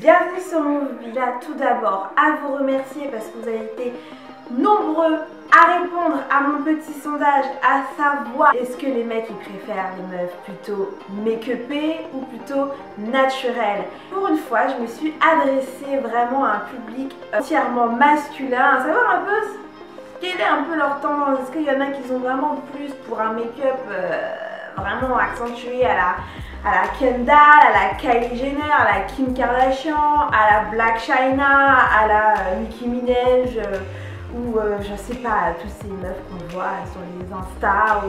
Bienvenue sur Move Là, tout d'abord à vous remercier parce que vous avez été nombreux à répondre à mon petit sondage, à savoir est-ce que les mecs ils préfèrent les meufs plutôt make-upées ou plutôt naturelles. Pour une fois, je me suis adressée vraiment à un public entièrement masculin, à savoir un peu quelle est un peu leur tendance. Est-ce qu'il y en a qui sont vraiment plus pour un make-up vraiment accentué à la Kendall, à la Kylie Jenner, à la Kim Kardashian, à la Blac Chyna, à la Nicki Minaj ou je sais pas, tous ces meufs qu'on voit sur les Insta.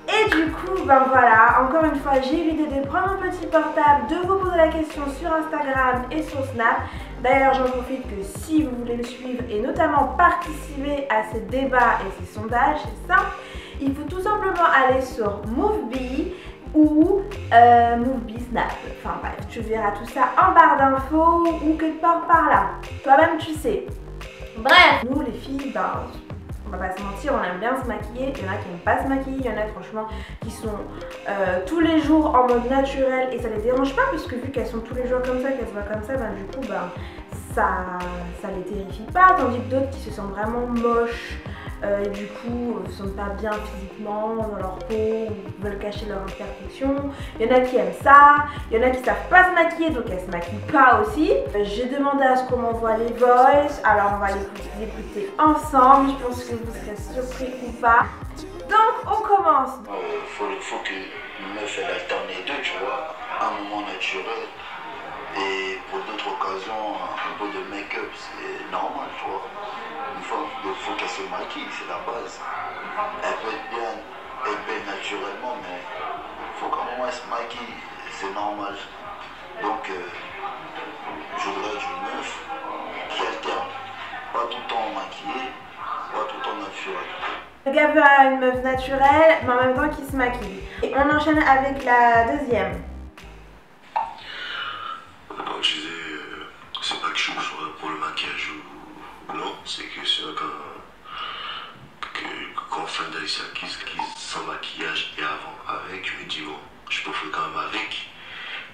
Et du coup, ben voilà, encore une fois, j'ai eu l'idée de prendre mon petit portable, de vous poser la question sur Instagram et sur Snap. D'ailleurs, j'en profite que si vous voulez me suivre et notamment participer à ces débats et ces sondages, c'est simple. Il faut tout simplement aller sur MoveBee ou MoveBee Snap. Enfin bref, tu verras tout ça en barre d'infos ou quelque part par là. Toi-même, tu sais. Bref, nous les filles, ben, on va pas se mentir, on aime bien se maquiller. Il y en a qui n'aiment pas se maquiller, il y en a franchement qui sont tous les jours en mode naturel et ça les dérange pas puisque vu qu'elles sont tous les jours comme ça, qu'elles se voient comme ça, ben du coup ben ça les terrifie pas, tandis que d'autres qui se sentent vraiment moches et du coup ne se sentent pas bien physiquement dans leur peau ou veulent cacher leur imperfection. Il y en a qui aiment ça, il y en a qui savent pas se maquiller donc elles se maquillent pas aussi. J'ai demandé à ce qu'on m'envoie les voice, alors on va les écouter ensemble, je pense que vous serez surpris ou pas. Donc on commence. Faut que une meuf elle alterne les deux, tu vois, un moment naturel et pour d'autres occasions un peu de make-up, c'est normal, tu vois. Il faut qu'elle se maquille, c'est la base. Elle peut être bien, être belle naturellement, mais il faut qu'à un moment elle se maquille, c'est normal. Donc je voudrais une meuf qui alterne, pas tout le temps maquillée, pas tout le temps naturelle. Le gars veut une meuf naturelle, mais en même temps qui se maquille. Et on enchaîne avec la deuxième. Comme je disais, c'est pas que je joue pour le maquillage ou non, c'est que c'est quand fin d'Alicia Keys sans maquillage et avant avec, je me dis bon, je peux faire quand même avec,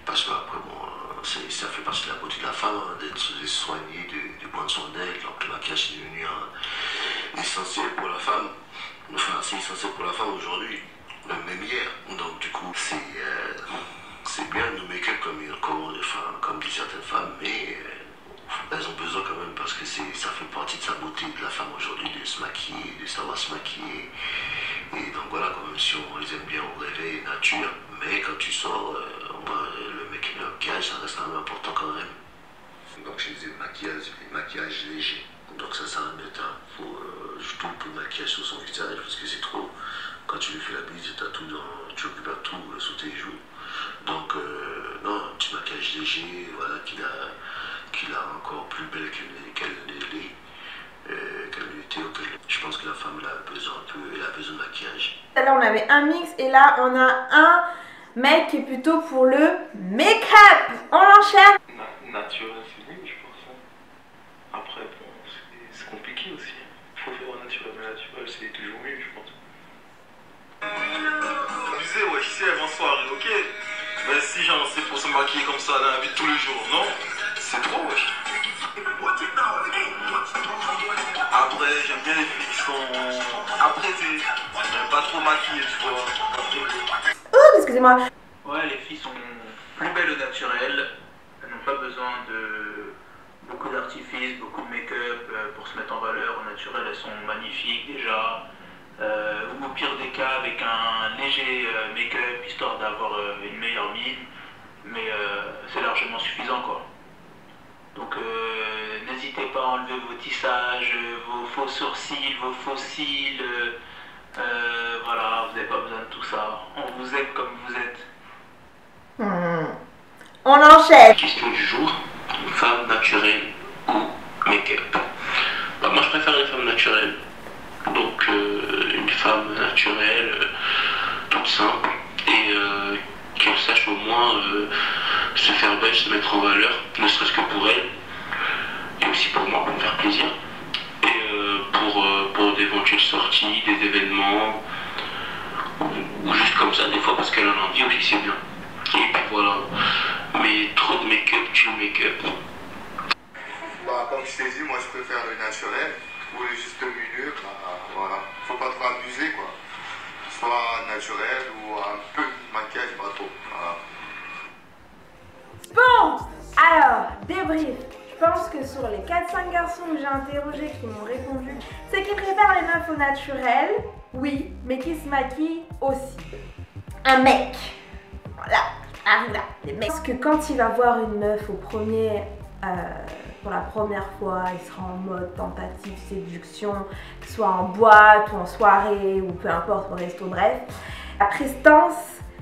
parce que après bon, ça fait partie de la beauté de la femme, hein, d'être soignée, de prendre soin d'elle, donc le maquillage est devenu essentiel pour la femme. Enfin, c'est essentiel pour la femme aujourd'hui, même hier. Donc, du coup, c'est bien de make-up comme disent certaines femmes, mais elles ont besoin quand même parce que ça fait partie de sa beauté de la femme aujourd'hui, de se maquiller, de savoir se maquiller. Et donc, voilà, quand même, si on les aime bien au réveil, nature, mais quand tu sors, le maquillage, ça reste quand même important quand même. Donc, je disais maquillage léger. Donc ça sert à mettre tout le maquillage sur son visage parce que c'est trop. Quand tu lui fais la bise, tu occupes tout sous tes joues. Donc non, un petit maquillage léger, voilà, qui la rend encore plus belle qu'elle l'était. Je pense que la femme elle a besoin de maquillage. Là on avait un mix et là on a un mec qui est plutôt pour le make-up. On l'enchaîne. Naturel c'est mieux je pense. Après bon, c'est compliqué aussi. Il faut faire naturel, mais naturel c'est toujours mieux je pense. Abusé ouais, ici avant soirée, ok. Mais si genre c'est pour se maquiller comme ça dans la vie de tous les jours, non? C'est trop wesh. Après j'aime bien les filles qui sont apprêtées, mais pas trop maquillées tu vois. Ouh, excusez-moi. Ouais, les filles sont plus belles au naturel, elles n'ont pas besoin de beaucoup d'artifices, beaucoup de make-up pour se mettre en valeur. Au naturel, elles sont magnifiques déjà. Ou au pire des cas, avec un léger make-up, histoire d'avoir une meilleure mine. Mais c'est largement suffisant, quoi. Donc n'hésitez pas à enlever vos tissages, vos faux sourcils, vos faux cils. Voilà, vous n'avez pas besoin de tout ça. On vous aime comme vous êtes. On enchaîne. Question du jour, une femme naturelle ou make-up. Bah, moi je préfère les femmes naturelles. Donc une femme naturelle, toute simple et qu'elle sache au moins se faire belle, se mettre en valeur, ne serait-ce que pour elle et aussi pour moi, pour me faire plaisir. Et pour d'éventuelles sorties, des événements ou juste comme ça des fois parce qu'elle en a envie aussi, c'est bien. Et puis voilà. Mais trop de make-up, tue make-up, Comme je t'ai dit, moi je préfère le naturel ou le juste milieu. Voilà, faut pas trop abuser quoi. Soit naturel ou un peu de maquillage, pas trop. Voilà. Bon, alors, débrief. Je pense que sur les 4-5 garçons que j'ai interrogés qui m'ont répondu, c'est qu'ils préfèrent les meufs au naturel, oui, mais qui se maquillent aussi. Un mec, voilà, les mecs. Parce que quand il va voir une meuf pour la première fois, il sera en mode tentative, séduction, soit en boîte ou en soirée ou peu importe, au resto, bref. La prestance,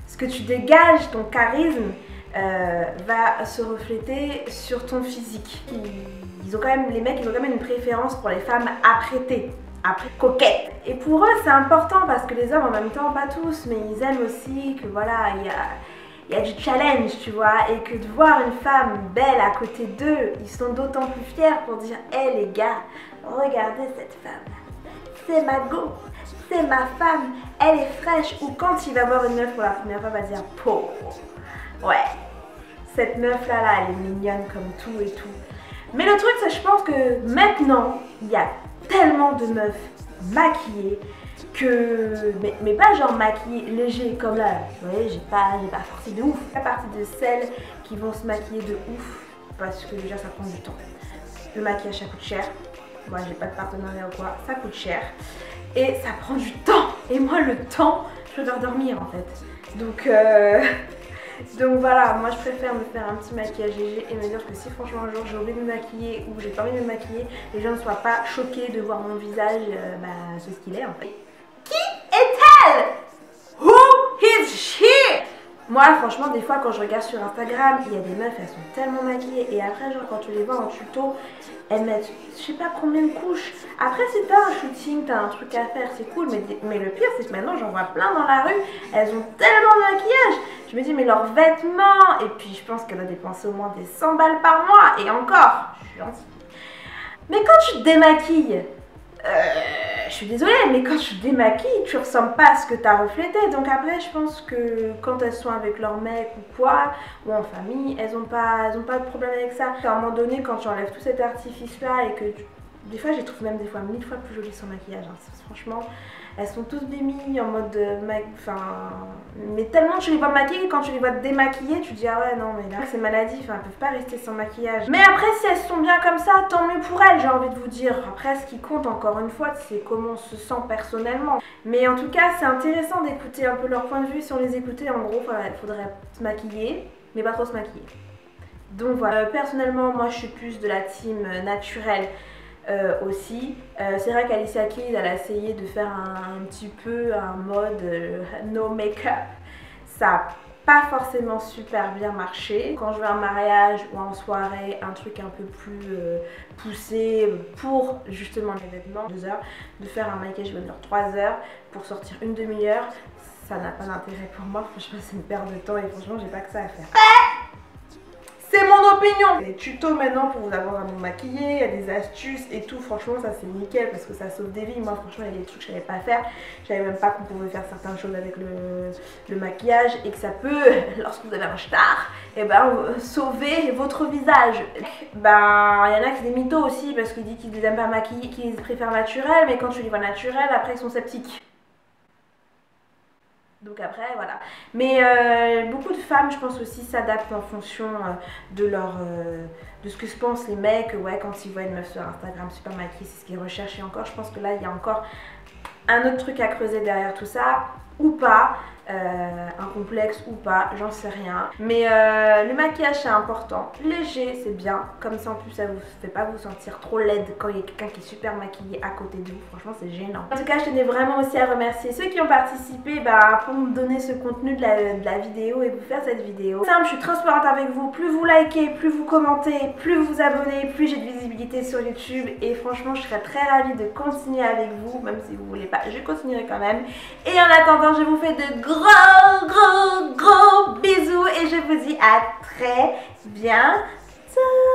ce que tu dégages, ton charisme, va se refléter sur ton physique. Les mecs, ils ont quand même une préférence pour les femmes apprêtées, coquettes. Et pour eux, c'est important parce que les hommes, en même temps, pas tous, mais ils aiment aussi que voilà, il y a du challenge, tu vois, et que de voir une femme belle à côté d'eux, ils sont d'autant plus fiers pour dire « Hé les gars, regardez cette femme, c'est ma go, c'est ma femme, elle est fraîche » ou quand il va voir une meuf pour la première fois, il va dire « Po, ouais, cette meuf là, elle est mignonne comme tout et tout ». Mais le truc, c'est que je pense que maintenant, il y a tellement de meufs maquillées que, mais pas genre maquillées léger comme là, vous voyez, j'ai pas forcé de ouf. La partie de celles qui vont se maquiller de ouf parce que déjà ça prend du temps. Le maquillage ça coûte cher, moi j'ai pas de partenariat ou quoi, ça coûte cher et ça prend du temps. Et moi le temps, je dois dormir en fait. Donc voilà, moi je préfère me faire un petit maquillage léger et me dire que si franchement un jour j'ai oublié de me maquiller ou j'ai pas envie de me maquiller, les gens ne soient pas choqués de voir mon visage, c'est ce qu'il est en fait. Qui est-elle? Who is she? Moi franchement des fois quand je regarde sur Instagram, il y a des meufs, elles sont tellement maquillées et après genre quand tu les vois en tuto, elles mettent je sais pas combien de couches. Après si t'as un shooting, t'as un truc à faire, c'est cool, mais le pire c'est que maintenant j'en vois plein dans la rue, elles ont tellement de maquillage. Je me dis mais leurs vêtements, et puis je pense qu'elle a dépensé au moins des 100 balles par mois, et encore, je suis gentille. Mais quand tu te démaquilles, je suis désolée, mais quand tu te démaquilles, tu ressembles pas à ce que tu as reflété. Donc après, je pense que quand elles sont avec leur mec ou quoi, ou en famille, elles ont pas de problème avec ça. À un moment donné, quand tu enlèves tout cet artifice-là et que des fois, je les trouve même des fois 1000 fois plus jolies sans maquillage. Hein. Franchement, elles sont toutes démis en mode mais tellement tu les vois maquillées, quand tu les vois démaquillées, tu te dis ah ouais non mais là c'est maladif, elles peuvent pas rester sans maquillage. Mais après si elles sont bien comme ça, tant mieux pour elles, j'ai envie de vous dire. Après ce qui compte encore une fois, c'est comment on se sent personnellement. Mais en tout cas c'est intéressant d'écouter un peu leur point de vue. Si on les écoutait, en gros il faudrait se maquiller, mais pas trop se maquiller. Donc voilà, personnellement moi je suis plus de la team naturelle. Aussi, c'est vrai qu'Alicia Keys elle a essayé de faire un petit peu un mode no make-up, ça n'a pas forcément super bien marché. Quand je vais à un mariage ou en soirée, un truc un peu plus poussé pour justement les vêtements, 2 heures, de faire un maquillage de 3 heures pour sortir une demi-heure, ça n'a pas d'intérêt pour moi. Franchement c'est une perte de temps et franchement j'ai pas que ça à faire. C'est mon opinion. Les tutos maintenant pour vous avoir à vous maquiller, il y a des astuces et tout, franchement ça c'est nickel parce que ça sauve des vies. Moi franchement il y a des trucs que je savais pas faire, je savais même pas qu'on pouvait faire certaines choses avec le maquillage et que ça peut, lorsque vous avez un star, sauver votre visage. Il y en a qui sont des mythos aussi parce qu'ils disent qu'ils les aiment pas maquiller, qu'ils préfèrent naturel, mais quand tu les vois naturel, après ils sont sceptiques. Donc après voilà, mais beaucoup de femmes je pense aussi s'adaptent en fonction de ce que se pensent les mecs, ouais, quand ils voient une meuf sur Instagram super maquillée, c'est ce qu'ils recherchent. Et encore je pense que là il y a encore un autre truc à creuser derrière tout ça, ou pas, un complexe ou pas, j'en sais rien. Mais le maquillage c'est important, léger c'est bien, comme ça en plus ça vous fait pas vous sentir trop laide quand il y a quelqu'un qui est super maquillé à côté de vous, franchement c'est gênant. En tout cas je tenais vraiment aussi à remercier ceux qui ont participé pour me donner ce contenu de la vidéo et vous faire cette vidéo. Simple, je suis transparente avec vous, plus vous likez, plus vous commentez, plus vous vous abonnez, plus j'ai de visibilité sur YouTube et franchement je serais très ravie de continuer avec vous, même si vous voulez pas, je continuerai quand même. Et en attendant je vous fais de gros bisous et je vous dis à très bientôt.